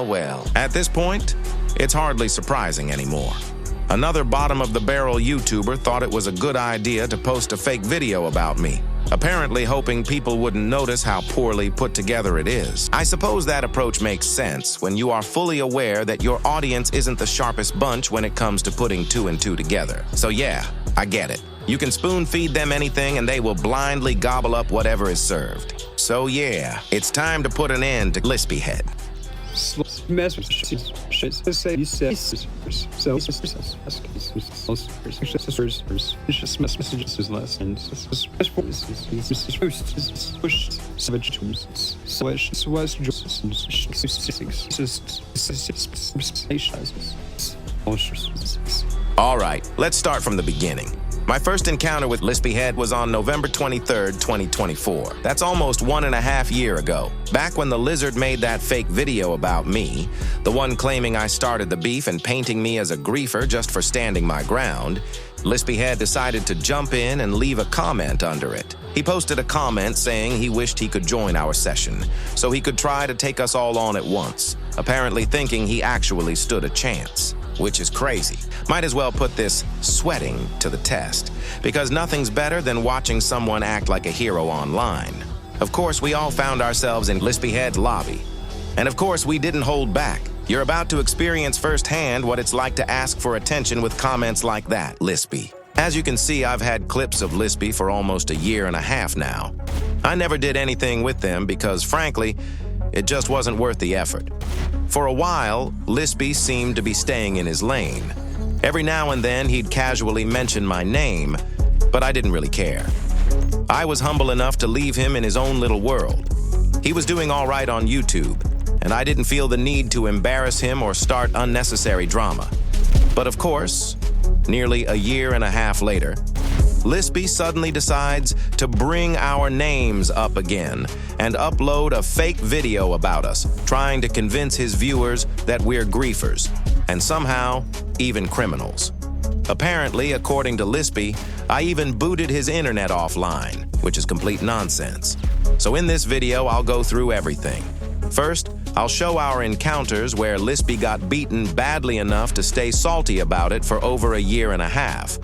Well. At this point, it's hardly surprising anymore. Another bottom-of-the-barrel YouTuber thought it was a good idea to post a fake video about me, apparently hoping people wouldn't notice how poorly put together it is. I suppose that approach makes sense when you are fully aware that your audience isn't the sharpest bunch when it comes to putting two and two together. So yeah, I get it. You can spoon-feed them anything and they will blindly gobble up whatever is served. So yeah, it's time to put an end to Lispyhead. All right, let's start from the beginning. My first encounter with Lispyhead was on November 23rd, 2024. That's almost 1.5 years ago. Back when the lizard made that fake video about me, the one claiming I started the beef and painting me as a griefer just for standing my ground, Lispyhead decided to jump in and leave a comment under it. He posted a comment saying he wished he could join our session, so he could try to take us all on at once, apparently thinking he actually stood a chance. Which is crazy. Might as well put this sweating to the test, because nothing's better than watching someone act like a hero online. Of course, we all found ourselves in Lispyhead's lobby. And of course, we didn't hold back. You're about to experience firsthand what it's like to ask for attention with comments like that, Lispy. As you can see, I've had clips of Lispy for almost 1.5 years now. I never did anything with them because, frankly, it just wasn't worth the effort. For a while, Lispy seemed to be staying in his lane. Every now and then, he'd casually mention my name, but I didn't really care. I was humble enough to leave him in his own little world. He was doing all right on YouTube, and I didn't feel the need to embarrass him or start unnecessary drama. But of course, nearly 1.5 years later, Lispy suddenly decides to bring our names up again and upload a fake video about us, trying to convince his viewers that we're griefers, and somehow even criminals. Apparently, according to Lispy, I even booted his internet offline, which is complete nonsense. So in this video, I'll go through everything. First, I'll show our encounters where Lispy got beaten badly enough to stay salty about it for over 1.5 years.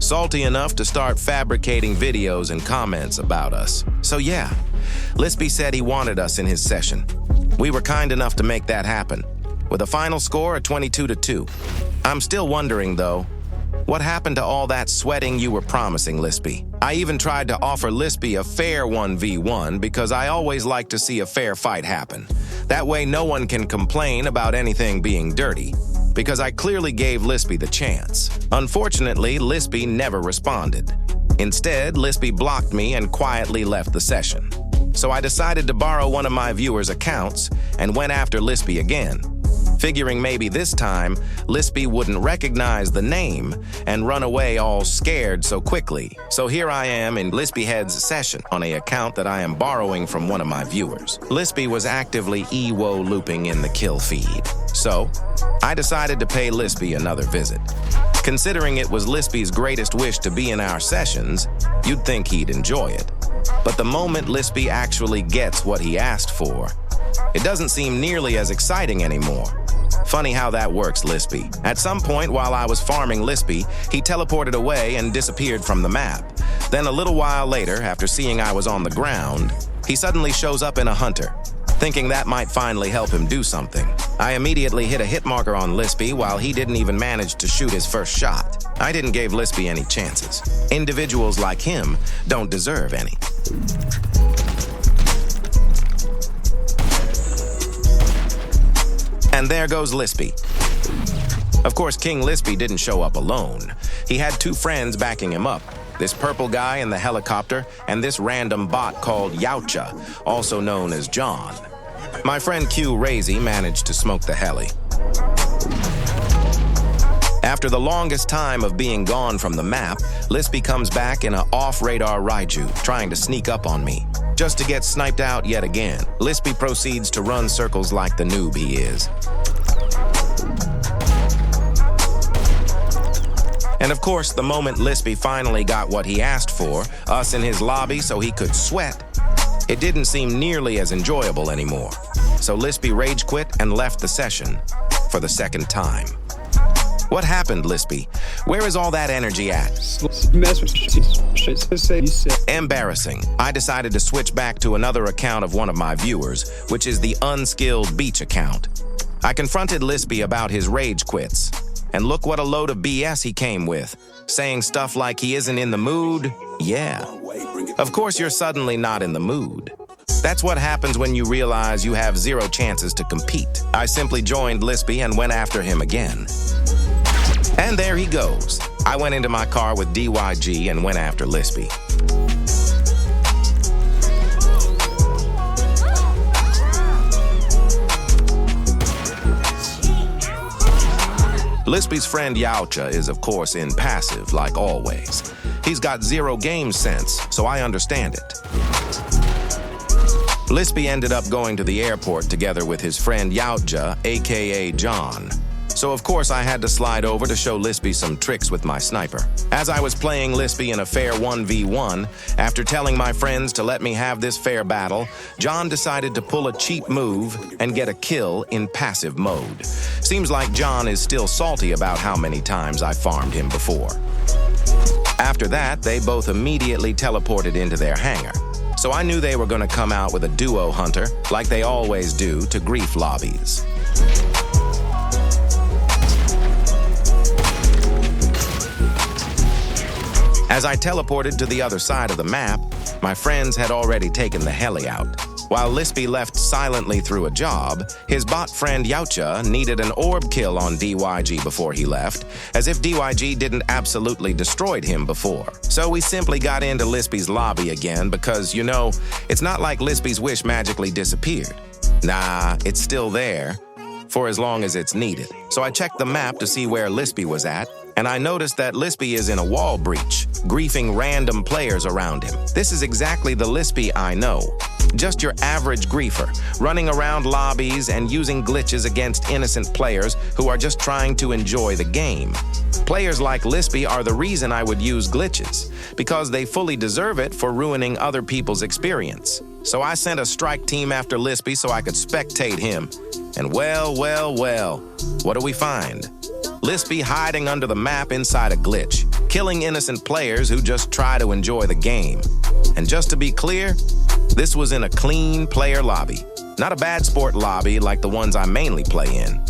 Salty enough to start fabricating videos and comments about us. So yeah, Lispy said he wanted us in his session. We were kind enough to make that happen, with a final score of 22-2. I'm still wondering, though, what happened to all that sweating you were promising, Lispy? I even tried to offer Lispy a fair 1v1 because I always like to see a fair fight happen. That way no one can complain about anything being dirty, because I clearly gave Lispy the chance. Unfortunately, Lispy never responded. Instead, Lispy blocked me and quietly left the session. So I decided to borrow one of my viewers' accounts and went after Lispy again, figuring maybe this time Lispy wouldn't recognize the name and run away all scared so quickly. So here I am in Lispyhead's session on an account that I am borrowing from one of my viewers. Lispy was actively EWO looping in the kill feed. So I decided to pay Lispy another visit. Considering it was Lispy's greatest wish to be in our sessions, you'd think he'd enjoy it. But the moment Lispy actually gets what he asked for, it doesn't seem nearly as exciting anymore. Funny how that works, Lispy. At some point while I was farming Lispy, he teleported away and disappeared from the map. Then a little while later, after seeing I was on the ground, he suddenly shows up in a hunter. Thinking that might finally help him do something, I immediately hit a hit marker on Lispy while he didn't even manage to shoot his first shot. I didn't give Lispy any chances. Individuals like him don't deserve any. And there goes Lispy. Of course, King Lispy didn't show up alone. He had 2 friends backing him up. This purple guy in the helicopter, and this random bot called Yautja, also known as John. My friend Q Razy managed to smoke the heli. After the longest time of being gone from the map, Lispy comes back in an off-radar Raiju, trying to sneak up on me. Just to get sniped out yet again, Lispy proceeds to run circles like the noob he is. And of course, the moment Lispy finally got what he asked for, us in his lobby so he could sweat, it didn't seem nearly as enjoyable anymore. So Lispy rage quit and left the session for the second time. What happened, Lispy? Where is all that energy at? Embarrassing. I decided to switch back to another account of one of my viewers, which is the Unskilled Beach account. I confronted Lispy about his rage quits, and look what a load of BS he came with, saying stuff like he isn't in the mood. Yeah. Of course you're suddenly not in the mood. That's what happens when you realize you have zero chances to compete. I simply joined Lispy and went after him again. And there he goes. I went into my car with DYG and went after Lispy. Lispy's friend Yautja is of course in passive, like always. He's got zero game sense, so I understand it. Lispy ended up going to the airport together with his friend Yautja, aka John. So of course I had to slide over to show Lispy some tricks with my sniper. As I was playing Lispy in a fair 1v1, after telling my friends to let me have this fair battle, John decided to pull a cheap move and get a kill in passive mode. Seems like John is still salty about how many times I farmed him before. After that, they both immediately teleported into their hangar. So I knew they were going to come out with a duo hunter, like they always do, to grief lobbies. As I teleported to the other side of the map, my friends had already taken the heli out. While Lispy left silently through a job, his bot friend Yautja needed an orb kill on DYG before he left, as if DYG didn't absolutely destroyed him before. So we simply got into Lispy's lobby again because, you know, it's not like Lispy's wish magically disappeared. Nah, it's still there, for as long as it's needed. So I checked the map to see where Lispy was at, and I noticed that Lispy is in a wall breach, griefing random players around him. This is exactly the Lispy I know. Just your average griefer, running around lobbies and using glitches against innocent players who are just trying to enjoy the game. Players like Lispy are the reason I would use glitches, because they fully deserve it for ruining other people's experience. So I sent a strike team after Lispy so I could spectate him. And well, what do we find? Lispy hiding under the map inside a glitch, killing innocent players who just try to enjoy the game. And just to be clear, this was in a clean player lobby, not a bad sport lobby like the ones I mainly play in.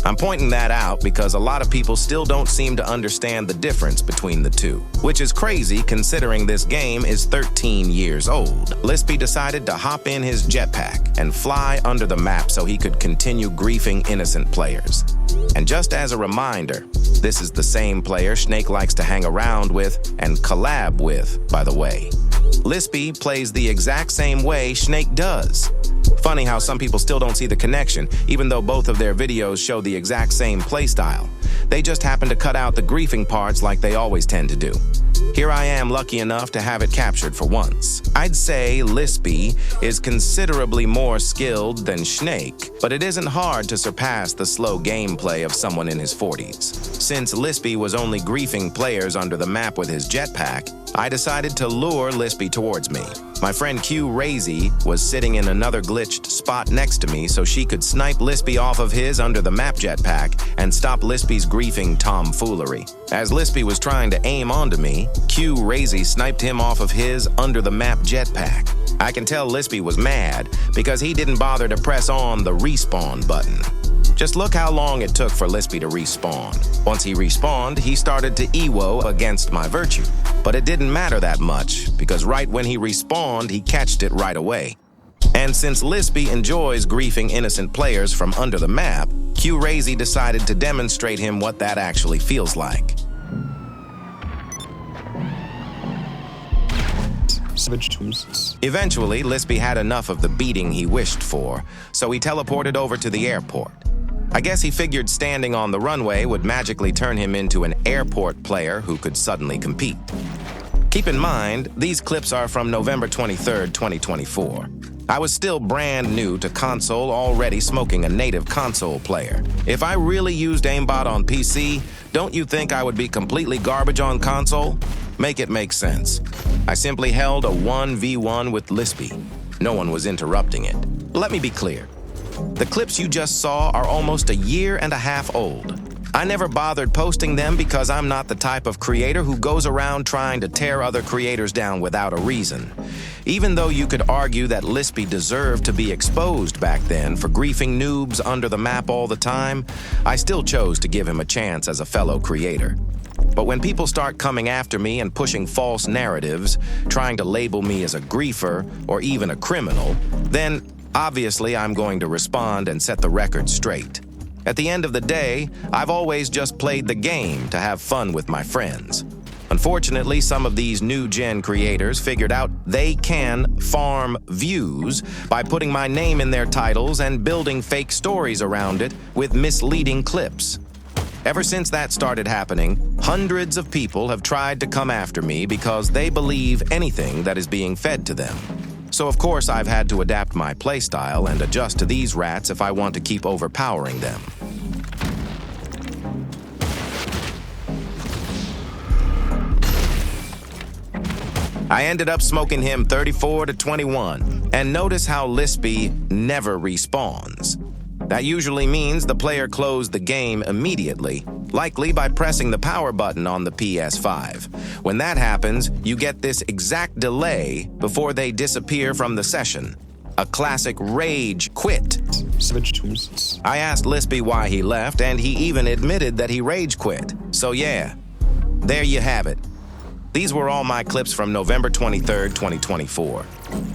I'm pointing that out because a lot of people still don't seem to understand the difference between the two, which is crazy considering this game is 13 years old. Lispy decided to hop in his jetpack and fly under the map so he could continue griefing innocent players. And just as a reminder, this is the same player Snake likes to hang around with and collab with, by the way. Lispy plays the exact same way Snake does. Funny how some people still don't see the connection, even though both of their videos show the exact same playstyle. They just happen to cut out the griefing parts like they always tend to do. Here I am lucky enough to have it captured for once. I'd say Lispy is considerably more skilled than Snake, but it isn't hard to surpass the slow gameplay of someone in his 40s. Since Lispy was only griefing players under the map with his jetpack, I decided to lure Lispy towards me. My friend Q Razy was sitting in another glitched spot next to me so she could snipe Lispy off of his under the map jetpack and stop Lispy's griefing tomfoolery. As Lispy was trying to aim onto me, Q Razy sniped him off of his under the map jetpack. I can tell Lispy was mad because he didn't bother to press on the respawn button. Just look how long it took for Lispy to respawn. Once he respawned, he started to EWO against my virtue. But it didn't matter that much, because right when he respawned, he catched it right away. And since Lispy enjoys griefing innocent players from under the map, Q Razy decided to demonstrate him what that actually feels like. Eventually, Lispy had enough of the beating he wished for, so he teleported over to the airport. I guess he figured standing on the runway would magically turn him into an airport player who could suddenly compete. Keep in mind, these clips are from November 23rd, 2024. I was still brand new to console, already smoking a native console player. If I really used aimbot on PC, don't you think I would be completely garbage on console? Make it make sense. I simply held a 1v1 with Lispy. No one was interrupting it. Let me be clear. The clips you just saw are almost a year and a half old. I never bothered posting them because I'm not the type of creator who goes around trying to tear other creators down without a reason. Even though you could argue that Lispy deserved to be exposed back then for griefing noobs under the map all the time, I still chose to give him a chance as a fellow creator. But when people start coming after me and pushing false narratives, trying to label me as a griefer or even a criminal, then obviously I'm going to respond and set the record straight. At the end of the day, I've always just played the game to have fun with my friends. Unfortunately, some of these new-gen creators figured out they can farm views by putting my name in their titles and building fake stories around it with misleading clips. Ever since that started happening, hundreds of people have tried to come after me because they believe anything that is being fed to them. So of course I've had to adapt my playstyle and adjust to these rats if I want to keep overpowering them. I ended up smoking him 34 to 21, and notice how Lispy never respawns. That usually means the player closed the game immediately, likely by pressing the power button on the PS5. When that happens, you get this exact delay before they disappear from the session. A classic rage quit. I asked Lispy why he left, and he even admitted that he rage quit. So yeah, there you have it. These were all my clips from November 23rd, 2024.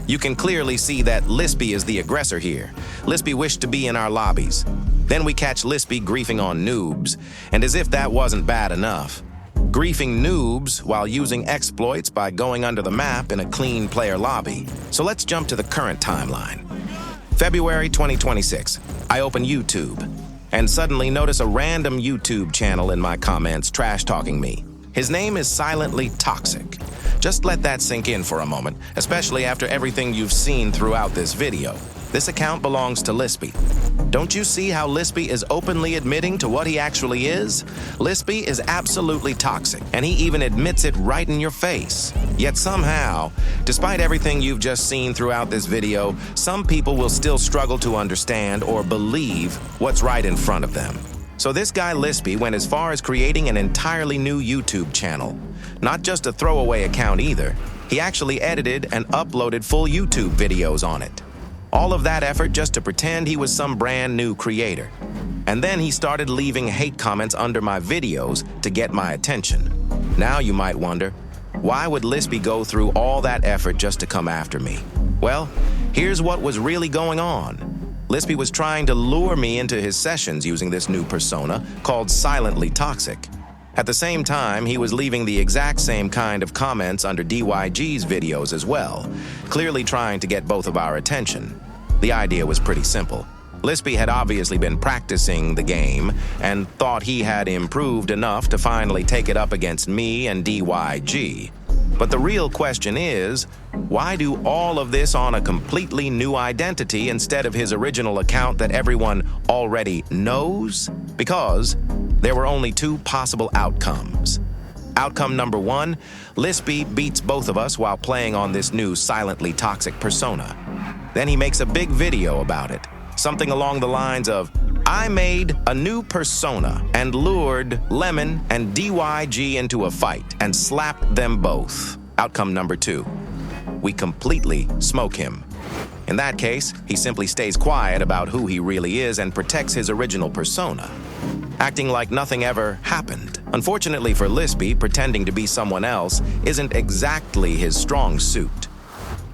You can clearly see that Lispy is the aggressor here. Lispy wished to be in our lobbies. Then we catch Lispy griefing on noobs, and as if that wasn't bad enough, griefing noobs while using exploits by going under the map in a clean player lobby. So let's jump to the current timeline. February 2026, I open YouTube, and suddenly notice a random YouTube channel in my comments trash-talking me. His name is Silently Toxic. Just let that sink in for a moment, especially after everything you've seen throughout this video. This account belongs to Lispy. Don't you see how Lispy is openly admitting to what he actually is? Lispy is absolutely toxic, and he even admits it right in your face. Yet somehow, despite everything you've just seen throughout this video, some people will still struggle to understand or believe what's right in front of them. So this guy Lispy went as far as creating an entirely new YouTube channel. Not just a throwaway account either. He actually edited and uploaded full YouTube videos on it. All of that effort just to pretend he was some brand new creator. And then he started leaving hate comments under my videos to get my attention. Now you might wonder, why would Lispy go through all that effort just to come after me? Well, here's what was really going on. Lispy was trying to lure me into his sessions using this new persona called Silently Toxic. At the same time, he was leaving the exact same kind of comments under DYG's videos as well, clearly trying to get both of our attention. The idea was pretty simple. Lispy had obviously been practicing the game and thought he had improved enough to finally take it up against me and DYG. But the real question is, why do all of this on a completely new identity instead of his original account that everyone already knows? Because there were only two possible outcomes. Outcome number one, Lispy beats both of us while playing on this new Silently Toxic persona. Then he makes a big video about it, something along the lines of, I made a new persona and lured Lemon and DYG into a fight and slapped them both. Outcome number two, we completely smoke him. In that case, he simply stays quiet about who he really is and protects his original persona, acting like nothing ever happened. Unfortunately for Lispy, pretending to be someone else isn't exactly his strong suit.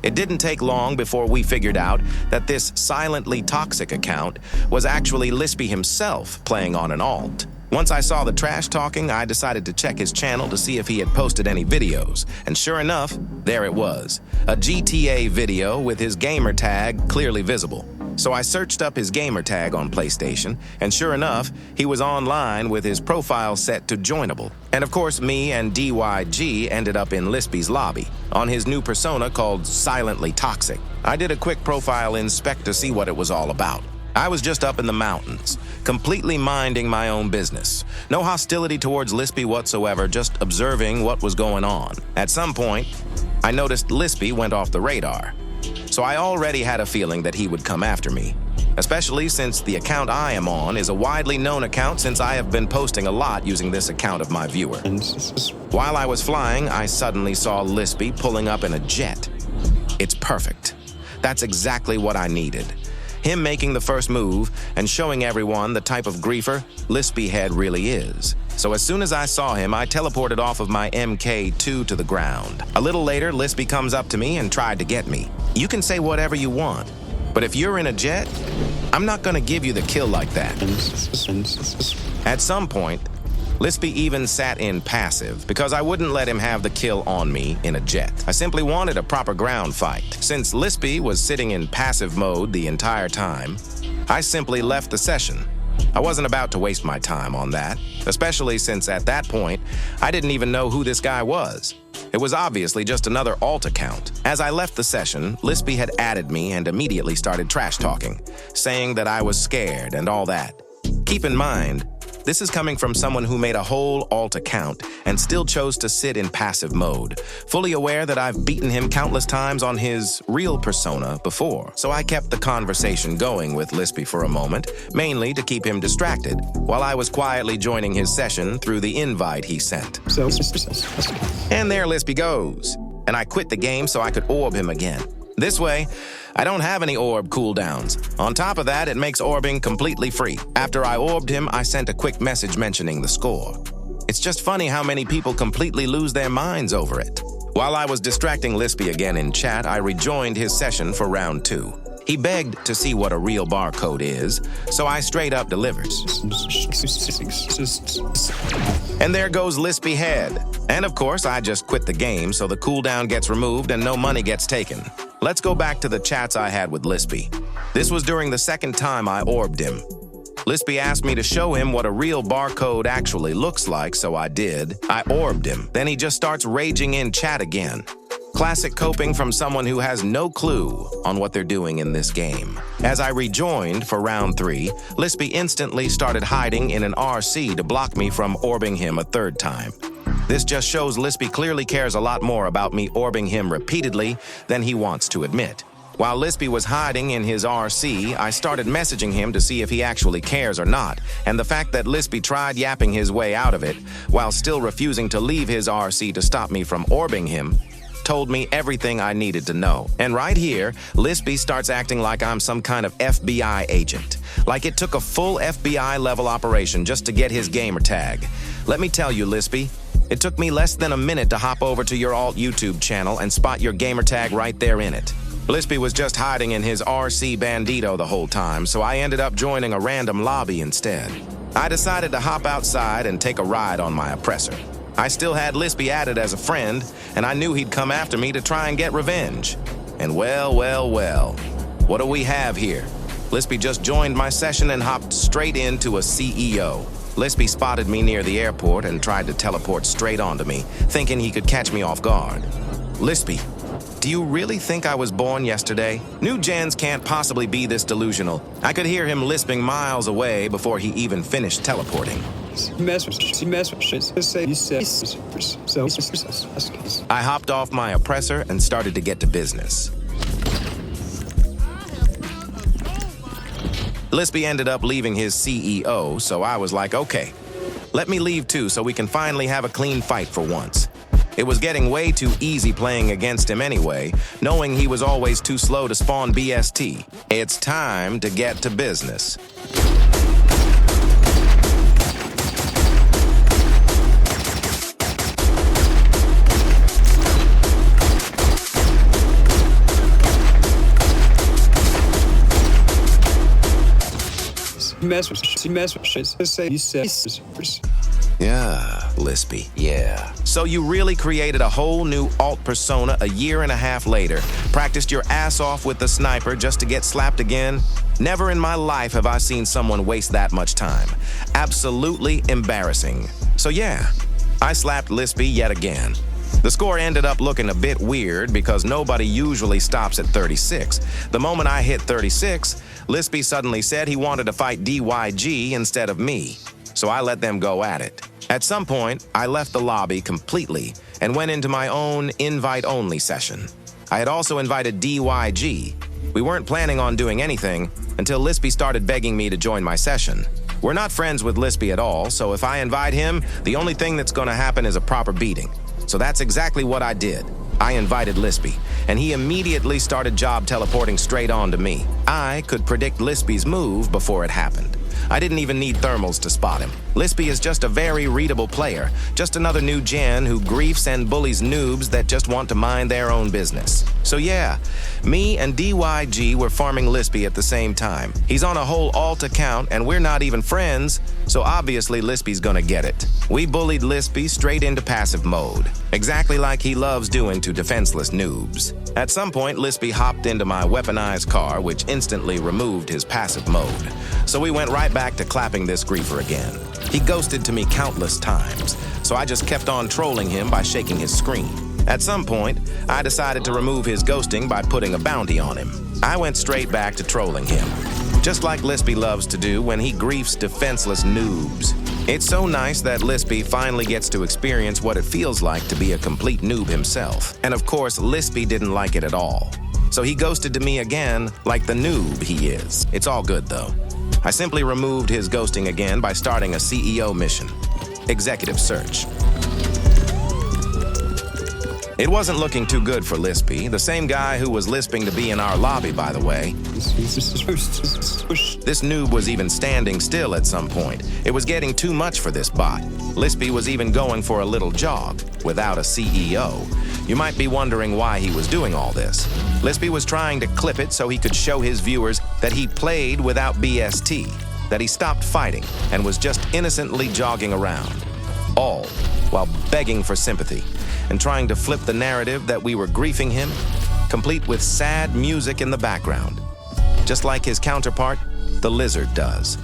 It didn't take long before we figured out that this Silently Toxic account was actually Lispy himself playing on an alt. Once I saw the trash talking, I decided to check his channel to see if he had posted any videos, and sure enough, there it was, a GTA video with his gamer tag clearly visible. So I searched up his gamer tag on PlayStation, and sure enough, he was online with his profile set to joinable. And of course, me and DYG ended up in Lispy's lobby, on his new persona called Silently Toxic. I did a quick profile inspect to see what it was all about. I was just up in the mountains, completely minding my own business. No hostility towards Lispy whatsoever, just observing what was going on. At some point, I noticed Lispy went off the radar. So I already had a feeling that he would come after me, especially since the account I am on is a widely known account since I have been posting a lot using this account of my viewer. While I was flying, I suddenly saw Lispy pulling up in a jet. It's perfect. That's exactly what I needed. Him making the first move and showing everyone the type of griefer Lispy Head really is. So as soon as I saw him, I teleported off of my MK2 to the ground. A little later, Lispy comes up to me and tried to get me. You can say whatever you want, but if you're in a jet, I'm not gonna give you the kill like that. At some point, Lispy even sat in passive because I wouldn't let him have the kill on me in a jet. I simply wanted a proper ground fight. Since Lispy was sitting in passive mode the entire time, I simply left the session. I wasn't about to waste my time on that, especially since at that point, I didn't even know who this guy was. It was obviously just another alt account. As I left the session, Lispy had added me and immediately started trash talking, saying that I was scared and all that. Keep in mind, this is coming from someone who made a whole alt account and still chose to sit in passive mode, fully aware that I've beaten him countless times on his real persona before. So I kept the conversation going with Lispy for a moment, mainly to keep him distracted, while I was quietly joining his session through the invite he sent. And there Lispy goes, and I quit the game so I could orb him again. This way, I don't have any orb cooldowns. On top of that, it makes orbing completely free. After I orbed him, I sent a quick message mentioning the score. It's just funny how many people completely lose their minds over it. While I was distracting Lispy again in chat, I rejoined his session for round 2. He begged to see what a real barcode is, so I straight up delivered. And there goes Lispy Head. And of course, I just quit the game so the cooldown gets removed and no money gets taken. Let's go back to the chats I had with Lispy. This was during the second time I orbed him. Lispy asked me to show him what a real barcode actually looks like, so I did. I orbed him. Then he just starts raging in chat again. Classic coping from someone who has no clue on what they're doing in this game. As I rejoined for round 3, Lispy instantly started hiding in an RC to block me from orbing him a third time. This just shows Lispy clearly cares a lot more about me orbing him repeatedly than he wants to admit. While Lispy was hiding in his RC, I started messaging him to see if he actually cares or not, and the fact that Lispy tried yapping his way out of it while still refusing to leave his RC to stop me from orbing him told me everything I needed to know. And right here, Lispy starts acting like I'm some kind of FBI agent. Like it took a full FBI level operation just to get his gamer tag. Let me tell you, Lispy, it took me less than a minute to hop over to your alt YouTube channel and spot your gamer tag right there in it. Lispy was just hiding in his RC Bandito the whole time, so I ended up joining a random lobby instead. I decided to hop outside and take a ride on my oppressor. I still had Lispy added as a friend, and I knew he'd come after me to try and get revenge. And well, what do we have here? Lispy just joined my session and hopped straight into a CEO. Lispy spotted me near the airport and tried to teleport straight onto me, thinking he could catch me off guard. Lispy, do you really think I was born yesterday? New gens can't possibly be this delusional. I could hear him lisping miles away before he even finished teleporting. I hopped off my oppressor and started to get to business. Lispy ended up leaving his CEO, so I was like, okay, let me leave too so we can finally have a clean fight for once. It was getting way too easy playing against him anyway, knowing he was always too slow to spawn BST. It's time to get to business. Yeah, Lispy, yeah. So you really created a whole new alt persona a year and a half later, practiced your ass off with the sniper just to get slapped again? Never in my life have I seen someone waste that much time. Absolutely embarrassing. So yeah, I slapped Lispy yet again. The score ended up looking a bit weird because nobody usually stops at 36. The moment I hit 36, Lispy suddenly said he wanted to fight DYG instead of me. So I let them go at it. At some point, I left the lobby completely and went into my own invite-only session. I had also invited DYG. We weren't planning on doing anything until Lispy started begging me to join my session. We're not friends with Lispy at all, so if I invite him, the only thing that's gonna happen is a proper beating. So that's exactly what I did. I invited Lispy, and he immediately started job teleporting straight on to me. I could predict Lispy's move before it happened. I didn't even need thermals to spot him. Lispy is just a very readable player, just another new gen who griefs and bullies noobs that just want to mind their own business. So yeah, me and DYG were farming Lispy at the same time. He's on a whole alt account and we're not even friends, so obviously Lispy's gonna get it. We bullied Lispy straight into passive mode, exactly like he loves doing to defenseless noobs. At some point, Lispy hopped into my weaponized car, which instantly removed his passive mode. So we went right back to clapping this griefer again. He ghosted to me countless times, so I just kept on trolling him by shaking his screen. At some point, I decided to remove his ghosting by putting a bounty on him. I went straight back to trolling him, just like Lispy loves to do when he griefs defenseless noobs. It's so nice that Lispy finally gets to experience what it feels like to be a complete noob himself. And of course, Lispy didn't like it at all. So he ghosted to me again like the noob he is. It's all good though. I simply removed his ghosting again by starting a CEO mission. Executive search. It wasn't looking too good for Lispy, the same guy who was lisping to be in our lobby, by the way. This noob was even standing still at some point. It was getting too much for this bot. Lispy was even going for a little jog without a CEO. You might be wondering why he was doing all this. Lispy was trying to clip it so he could show his viewers that he played without BST, that he stopped fighting and was just innocently jogging around, all while begging for sympathy and trying to flip the narrative that we were griefing him, complete with sad music in the background, just like his counterpart, the Lizard, does.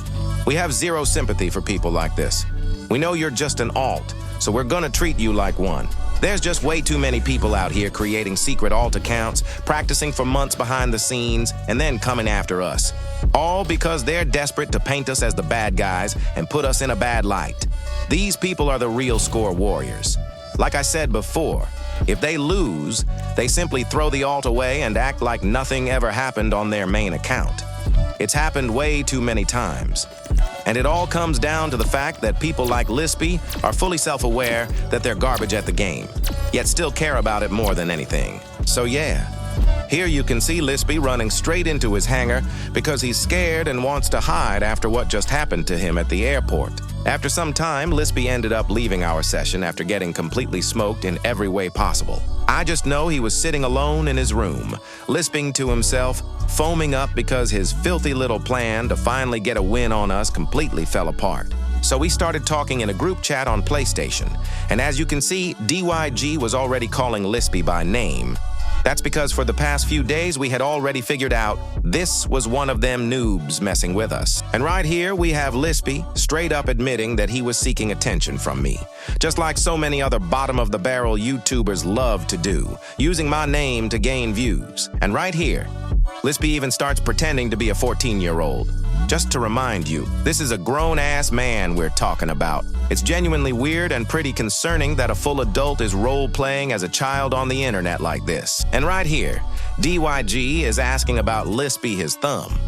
We have zero sympathy for people like this. We know you're just an alt, so we're gonna treat you like one. There's just way too many people out here creating secret alt accounts, practicing for months behind the scenes, and then coming after us. All because they're desperate to paint us as the bad guys and put us in a bad light. These people are the real score warriors. Like I said before, if they lose, they simply throw the alt away and act like nothing ever happened on their main account. It's happened way too many times. And it all comes down to the fact that people like Lispy are fully self-aware that they're garbage at the game, yet still care about it more than anything. So yeah, here you can see Lispy running straight into his hangar because he's scared and wants to hide after what just happened to him at the airport. After some time, Lispy ended up leaving our session after getting completely smoked in every way possible. I just know he was sitting alone in his room, lisping to himself, foaming up because his filthy little plan to finally get a win on us completely fell apart. So we started talking in a group chat on PlayStation, and as you can see, DYG was already calling Lispy by name. That's because for the past few days, we had already figured out this was one of them noobs messing with us. And right here, we have Lispy straight up admitting that he was seeking attention from me, just like so many other bottom-of-the-barrel YouTubers love to do, using my name to gain views. And right here, Lispy even starts pretending to be a 14-year-old. Just to remind you, this is a grown-ass man we're talking about. It's genuinely weird and pretty concerning that a full adult is role-playing as a child on the internet like this. And right here, DYG is asking about Lispy his thumb.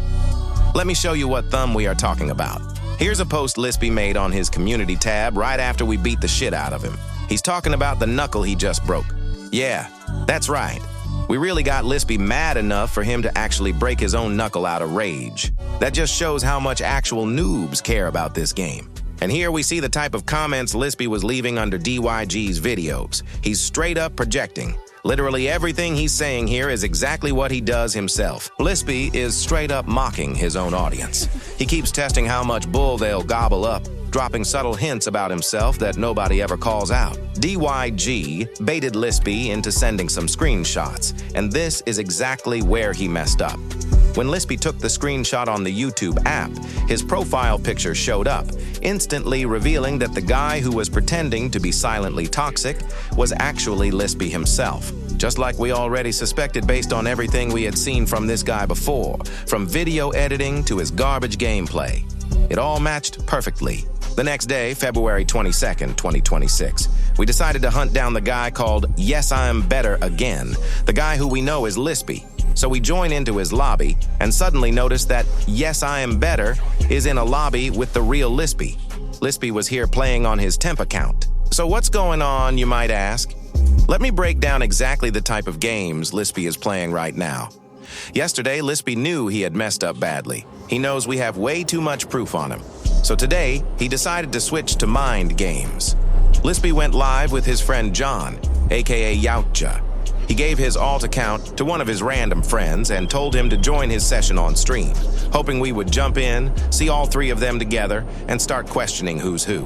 Let me show you what thumb we are talking about. Here's a post Lispy made on his community tab right after we beat the shit out of him. He's talking about the knuckle he just broke. Yeah, that's right. We really got Lispy mad enough for him to actually break his own knuckle out of rage. That just shows how much actual noobs care about this game. And here we see the type of comments Lispy was leaving under DYG's videos. He's straight up projecting. Literally everything he's saying here is exactly what he does himself. Lispy is straight up mocking his own audience. He keeps testing how much bull they'll gobble up, dropping subtle hints about himself that nobody ever calls out. DYG baited Lispy into sending some screenshots, and this is exactly where he messed up. When Lispy took the screenshot on the YouTube app, his profile picture showed up, instantly revealing that the guy who was pretending to be silently toxic was actually Lispy himself. Just like we already suspected based on everything we had seen from this guy before, from video editing to his garbage gameplay. It all matched perfectly. The next day, February 22nd, 2026, we decided to hunt down the guy called Yes I Am Better Again, the guy who we know is Lispy. So we join into his lobby and suddenly notice that Yes I Am Better is in a lobby with the real Lispy. Lispy was here playing on his temp account. So what's going on, you might ask? Let me break down exactly the type of games Lispy is playing right now. Yesterday, Lispy knew he had messed up badly. He knows we have way too much proof on him. So today, he decided to switch to mind games. Lispy went live with his friend John, aka Yautja. He gave his alt account to one of his random friends and told him to join his session on stream, hoping we would jump in, see all three of them together, and start questioning who's who.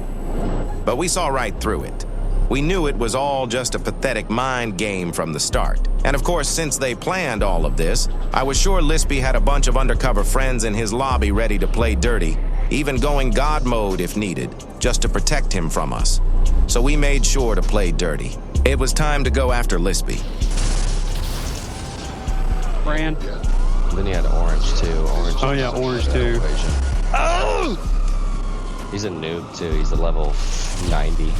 But we saw right through it. We knew it was all just a pathetic mind game from the start. And of course, since they planned all of this, I was sure Lispy had a bunch of undercover friends in his lobby ready to play dirty, even going God mode if needed, just to protect him from us. So we made sure to play dirty. It was time to go after Lispy. Brand. Then he had orange too. Orange. Oh yeah, orange too. Oh! He's a noob too. He's a level 90.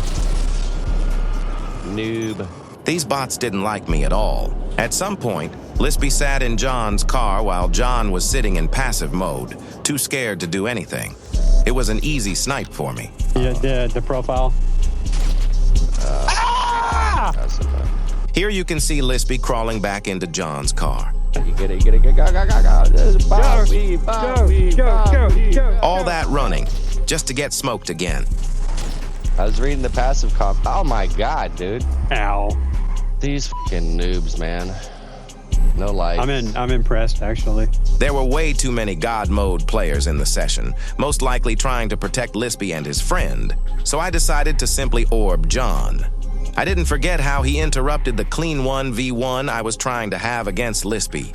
Noob. These bots didn't like me at all. At some point, Lispy sat in John's car while John was sitting in passive mode, too scared to do anything. It was an easy snipe for me. Yeah, the profile. Here you can see Lispy crawling back into John's car. You get it, go. All that running, just to get smoked again. I was reading the passive comp. Oh my god, dude. Ow. These fucking noobs, man. No life. I'm impressed actually. There were way too many God mode players in the session, most likely trying to protect Lispy and his friend. So I decided to simply orb John. I didn't forget how he interrupted the clean 1v1 I was trying to have against Lispy.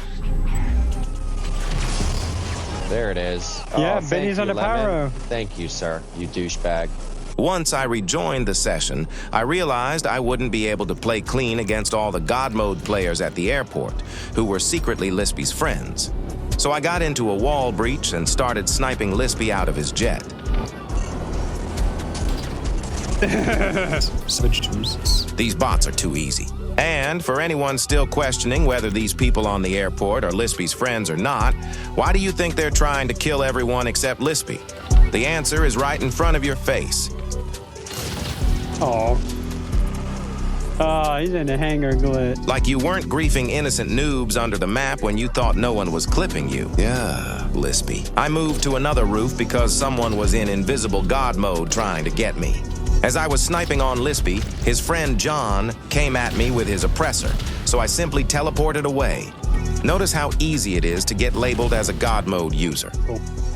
There it is. Yeah, oh, Benny's on the pyro. Thank you, sir. You douchebag. Once I rejoined the session, I realized I wouldn't be able to play clean against all the God mode players at the airport, who were secretly Lispy's friends. So I got into a wall breach and started sniping Lispy out of his jet. These bots are too easy. And for anyone still questioning whether these people on the airport are Lispy's friends or not, why do you think they're trying to kill everyone except Lispy? The answer is right in front of your face. Oh, he's in a hangar glit. Like you weren't griefing innocent noobs under the map when you thought no one was clipping you. Yeah, Lispy. I moved to another roof because someone was in invisible God mode trying to get me. As I was sniping on Lispy, his friend John came at me with his oppressor, so I simply teleported away. Notice how easy it is to get labeled as a God mode user.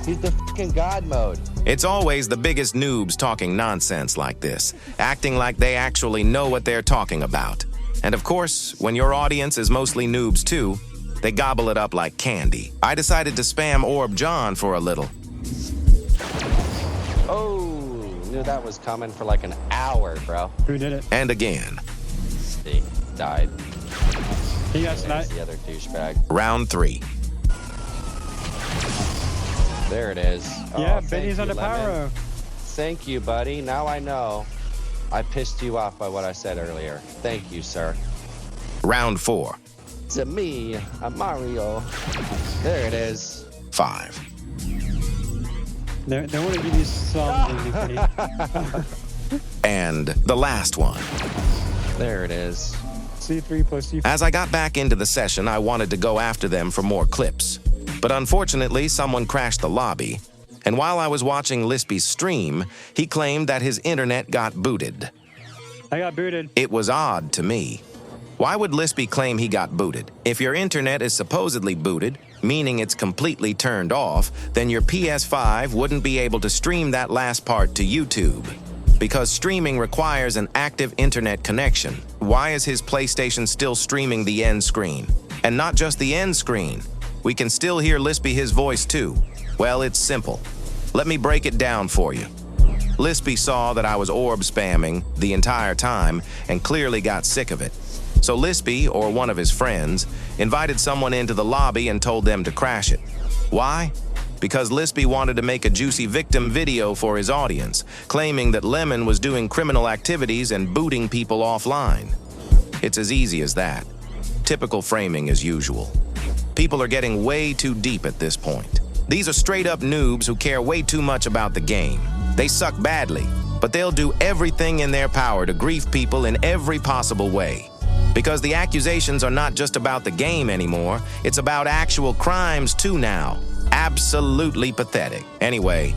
He's the fucking God mode. It's always the biggest noobs talking nonsense like this, acting like they actually know what they're talking about. And of course, when your audience is mostly noobs too, they gobble it up like candy. I decided to spam Orb John for a little. Oh, knew that was coming for like an hour, bro. Who did it? And again. He died. He got sniped. The other douchebag. Round 3. There it is. Yeah, oh, Benny's on the pyro. Thank you, buddy. Now I know. I pissed you off by what I said earlier. Thank you, sir. Round 4. It's a me, a Mario. There it is. 5. They want to give you some dignity. And the last one. There it is. C3 plus C4. As I got back into the session, I wanted to go after them for more clips. But unfortunately, someone crashed the lobby. And while I was watching Lispy's stream, he claimed that his internet got booted. I got booted. It was odd to me. Why would Lispy claim he got booted? If your internet is supposedly booted, meaning it's completely turned off, then your PS5 wouldn't be able to stream that last part to YouTube. Because streaming requires an active internet connection. Why is his PlayStation still streaming the end screen? And not just the end screen. We can still hear Lispy his voice too. Well, it's simple. Let me break it down for you. Lispy saw that I was orb spamming the entire time and clearly got sick of it. So Lispy, or one of his friends, invited someone into the lobby and told them to crash it. Why? Because Lispy wanted to make a juicy victim video for his audience, claiming that Lemon was doing criminal activities and booting people offline. It's as easy as that. Typical framing as usual. People are getting way too deep at this point. These are straight-up noobs who care way too much about the game. They suck badly, but they'll do everything in their power to grief people in every possible way. Because the accusations are not just about the game anymore, it's about actual crimes too now. Absolutely pathetic. Anyway,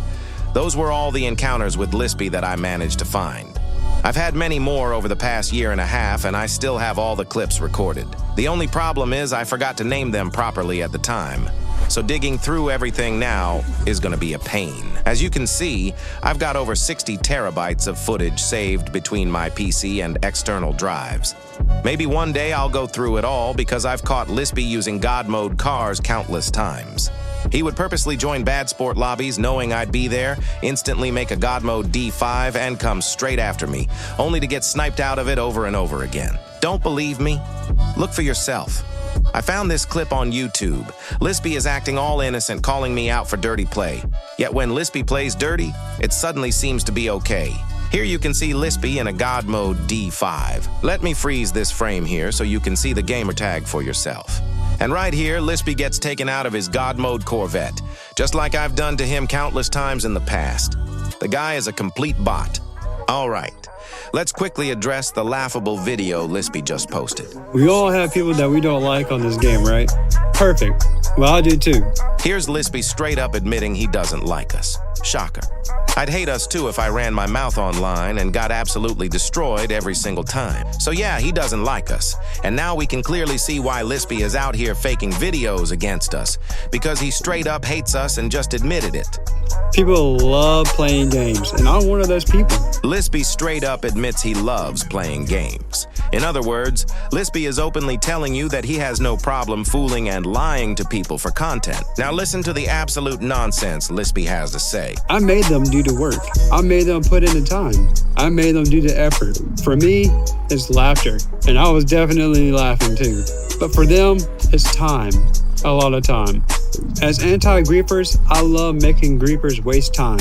those were all the encounters with Lispy that I managed to find. I've had many more over the past year and a half, and I still have all the clips recorded. The only problem is I forgot to name them properly at the time. So digging through everything now is going to be a pain. As you can see, I've got over 60 terabytes of footage saved between my PC and external drives. Maybe one day I'll go through it all because I've caught Lispy using God mode cars countless times. He would purposely join bad sport lobbies knowing I'd be there, instantly make a God mode D5 and come straight after me, only to get sniped out of it over and over again. Don't believe me? Look for yourself. I found this clip on YouTube. Lispy is acting all innocent, calling me out for dirty play. Yet when Lispy plays dirty, it suddenly seems to be okay. Here you can see Lispy in a God mode D5. Let me freeze this frame here so you can see the gamer tag for yourself. And right here, Lispy gets taken out of his God mode Corvette, just like I've done to him countless times in the past. The guy is a complete bot. All right. Let's quickly address the laughable video Lispy just posted. We all have people that we don't like on this game, right? Perfect. Well, I do too. Here's Lispy straight up admitting he doesn't like us. Shocker. I'd hate us too if I ran my mouth online and got absolutely destroyed every single time. So yeah, he doesn't like us. And now we can clearly see why Lispy is out here faking videos against us. Because he straight up hates us and just admitted it. People love playing games, and I'm one of those people. Lispy straight up admits he loves playing games. In other words, Lispy is openly telling you that he has no problem fooling and lying to people for content. Now listen to the absolute nonsense Lispy has to say. I made them do the work. I made them put in the time. I made them do the effort. For me, it's laughter, and I was definitely laughing too. But for them, it's time. A lot of time. As anti-griefers, I love making griefers waste time.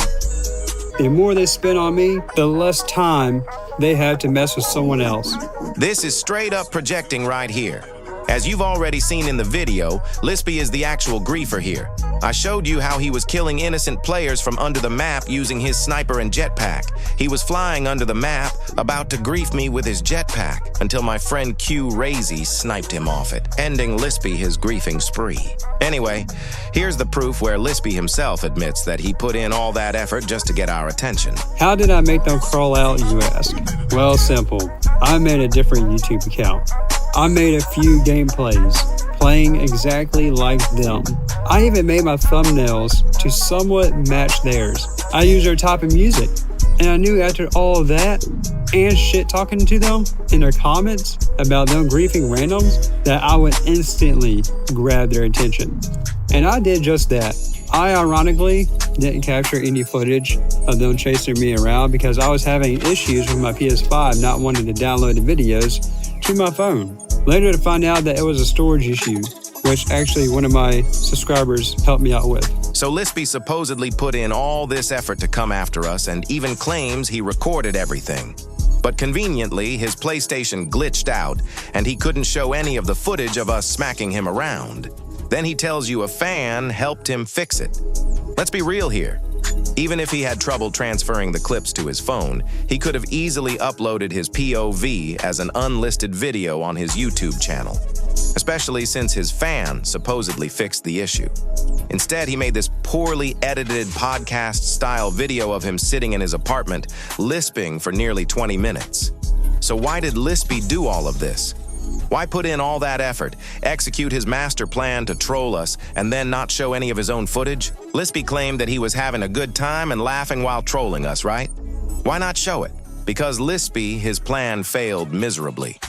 The more they spend on me, the less time they have to mess with someone else. This is straight up projecting right here. As you've already seen in the video, Lispy is the actual griefer here. I showed you how he was killing innocent players from under the map using his sniper and jetpack. He was flying under the map, about to grief me with his jetpack, until my friend Q Razy sniped him off it, ending Lispy his griefing spree. Anyway, here's the proof where Lispy himself admits that he put in all that effort just to get our attention. How did I make them crawl out, you ask? Well, simple. I made a different YouTube account. I made a few gameplays, playing exactly like them. I even made my thumbnails to somewhat match theirs. I used their type of music, and I knew after all of that, and shit talking to them in their comments about them griefing randoms, that I would instantly grab their attention. And I did just that. I ironically didn't capture any footage of them chasing me around because I was having issues with my PS5 not wanting to download the videos to my phone. Later to find out that it was a storage issue, which actually one of my subscribers helped me out with. So Lispy supposedly put in all this effort to come after us and even claims he recorded everything. But conveniently, his PlayStation glitched out and he couldn't show any of the footage of us smacking him around. Then he tells you a fan helped him fix it. Let's be real here. Even if he had trouble transferring the clips to his phone, he could have easily uploaded his POV as an unlisted video on his YouTube channel, especially since his fan supposedly fixed the issue. Instead, he made this poorly edited podcast-style video of him sitting in his apartment, lisping for nearly 20 minutes. So why did Lispy do all of this? Why put in all that effort, execute his master plan to troll us, and then not show any of his own footage? Lispy claimed that he was having a good time and laughing while trolling us, right? Why not show it? Because Lispy, his plan failed miserably.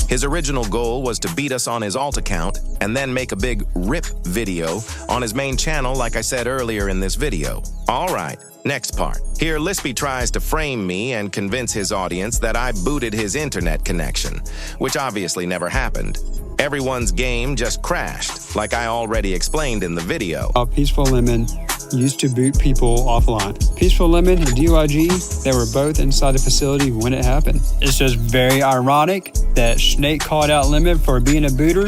His original goal was to beat us on his alt account and then make a big RIP video on his main channel like I said earlier in this video. All right, next part. Here, Lispy tries to frame me and convince his audience that I booted his internet connection, which obviously never happened. Everyone's game just crashed, like I already explained in the video. Peaceful Lemon used to boot people offline. Peaceful Lemon and DYG, they were both inside the facility when it happened. It's just very ironic that Snake called out Lemon for being a booter.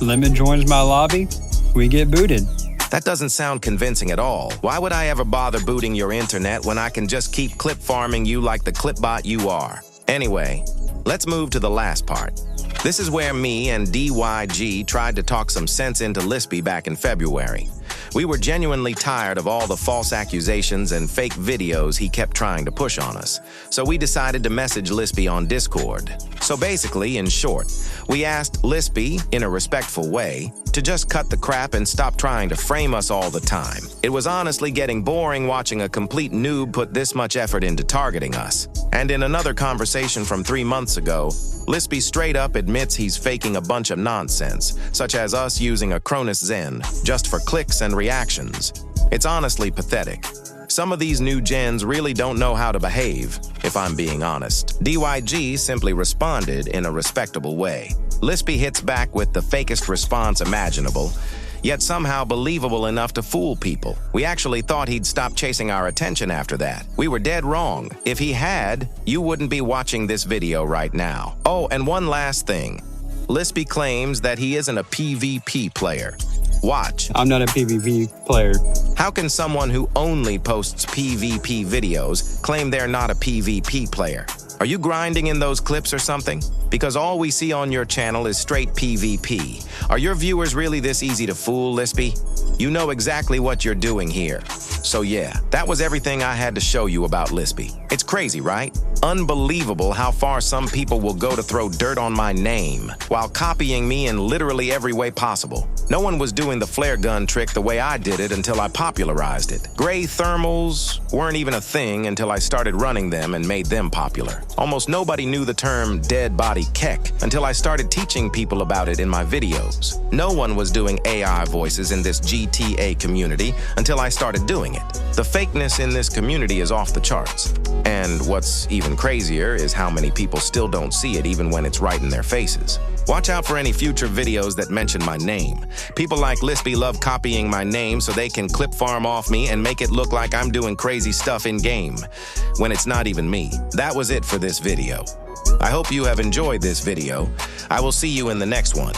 Lemon joins my lobby, we get booted. That doesn't sound convincing at all. Why would I ever bother booting your internet when I can just keep clip farming you like the clipbot you are? Anyway, let's move to the last part. This is where me and DYG tried to talk some sense into Lispy back in February. We were genuinely tired of all the false accusations and fake videos he kept trying to push on us, so we decided to message Lispy on Discord. So basically, in short, we asked Lispy, in a respectful way, to just cut the crap and stop trying to frame us all the time. It was honestly getting boring watching a complete noob put this much effort into targeting us. And in another conversation from 3 months ago, Lispy straight up admits he's faking a bunch of nonsense, such as us using a Cronus Zen just for clicks and reactions. It's honestly pathetic. Some of these new gens really don't know how to behave, if I'm being honest. DYG simply responded in a respectable way. Lispy hits back with the fakest response imaginable, yet somehow believable enough to fool people. We actually thought he'd stop chasing our attention after that. We were dead wrong. If he had, you wouldn't be watching this video right now. Oh, and one last thing. Lispy claims that he isn't a PvP player. Watch. I'm not a PvP player. How can someone who only posts PvP videos claim they're not a PvP player? Are you grinding in those clips or something? Because all we see on your channel is straight PvP. Are your viewers really this easy to fool, Lispy? You know exactly what you're doing here. So yeah, that was everything I had to show you about Lispy. It's crazy, right? Unbelievable how far some people will go to throw dirt on my name while copying me in literally every way possible. No one was doing the flare gun trick the way I did it until I popularized it. Gray thermals weren't even a thing until I started running them and made them popular. Almost nobody knew the term dead body keck until I started teaching people about it in my videos. No one was doing AI voices in this GTA community until I started doing it. The fakeness in this community is off the charts. And what's even crazier is how many people still don't see it even when it's right in their faces. Watch out for any future videos that mention my name. People like Lispy love copying my name so they can clip farm off me and make it look like I'm doing crazy stuff in-game, when it's not even me. That was it for this video. I hope you have enjoyed this video. I will see you in the next one.